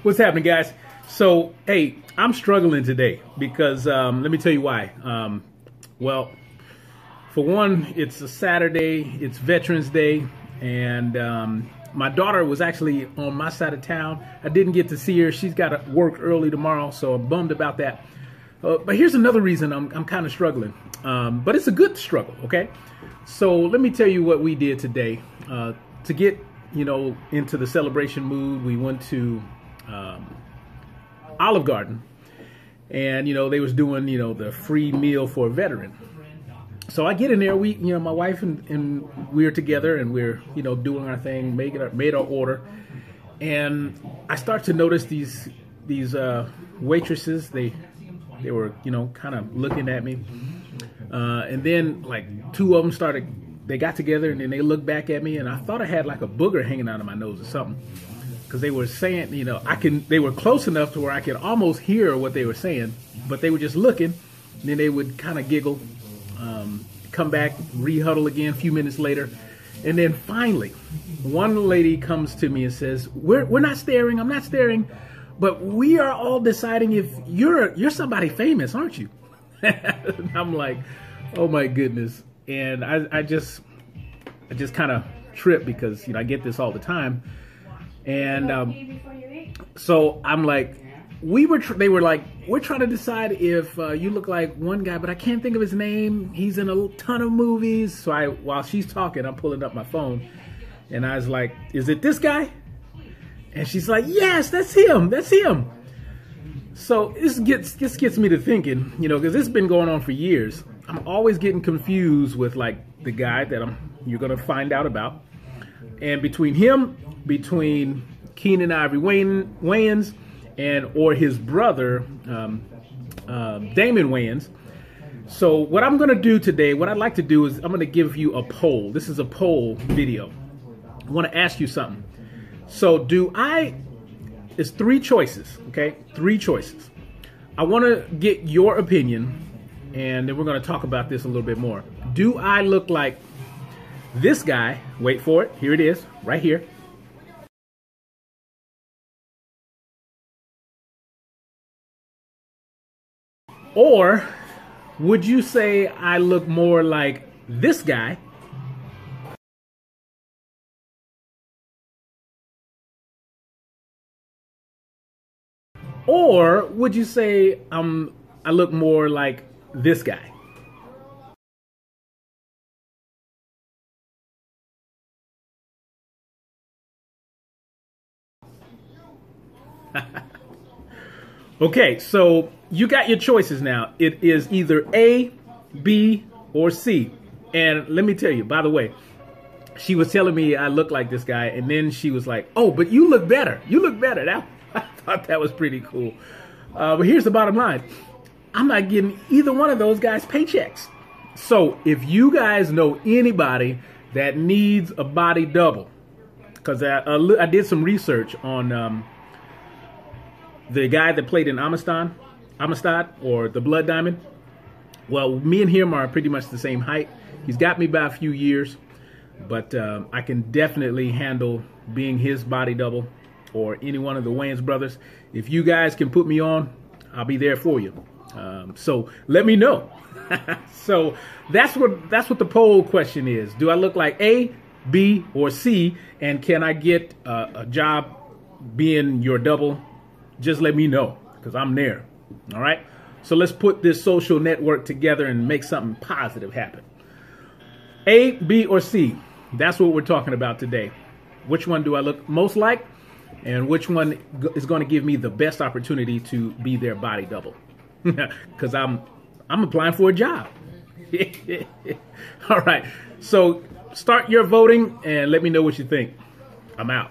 What's happening, guys? So, hey, I'm struggling today because let me tell you why. Well, for one, it's a Saturday, it's Veterans Day, and my daughter was actually on my side of town. I didn't get to see her. She's got to work early tomorrow, so I'm bummed about that. But here's another reason I'm kind of struggling. But it's a good struggle, okay? So let me tell you what we did today. To get, into the celebration mood, we went to Olive Garden. And, they was doing, the free meal for a veteran. So I get in there, my wife and we're together and we're, doing our thing, made our order. And I start to notice these waitresses, they were, kind of looking at me. And then like two of them they got together and then they looked back at me and I thought I had like a booger hanging out of my nose or something. Because they were saying, they were close enough to where I could almost hear what they were saying, but they were just looking, and then they would kind of giggle, come back, re-huddle again a few minutes later, and then finally, one lady comes to me and says, "We're not staring, I'm not staring, but we are all deciding if you're somebody famous, aren't you?" And I'm like, oh my goodness, and I just kind of trip because I get this all the time. And so I'm like, they were like, we're trying to decide if you look like one guy, but I can't think of his name. He's in a ton of movies. So while she's talking, I'm pulling up my phone, and I was like, is it this guy? And she's like, yes, that's him. That's him. So this gets me to thinking, because this has been going on for years. I'm always getting confused with like the guy that you're gonna find out about, and between Keenen Ivory Wayans or his brother Damon Wayans. So what I'm gonna do today, what I'd like to do is I'm gonna give you a poll. This is a poll video. I want to ask you something. So it's three choices, okay? Three choices. I want to get your opinion, and then we're going to talk about this a little bit more. Do I look like this guy? Wait for it. Here it is, right here. Or would you say I look more like this guy? Or would you say I look more like this guy? Okay, so you got your choices now. It is either A, B, or C. And let me tell you, by the way, she was telling me I look like this guy, and then she was like, oh, but you look better. You look better. I thought that was pretty cool. But here's the bottom line. I'm not getting either one of those guys paychecks. So if you guys know anybody that needs a body double, because I did some research on the guy that played in Amistad or the Blood Diamond. Well, me and him are pretty much the same height. He's got me by a few years, but I can definitely handle being his body double or any one of the Wayans brothers. If you guys can put me on, I'll be there for you. So let me know. So that's what the poll question is. Do I look like A, B, or C? And can I get a job being your double? Just let me know, because I'm there. All right. So let's put this social network together and make something positive happen. A, B, or C? That's what we're talking about today. Which one do I look most like? And which one is going to give me the best opportunity to be their body double? Because I'm applying for a job. All right. So start your voting and let me know what you think. I'm out.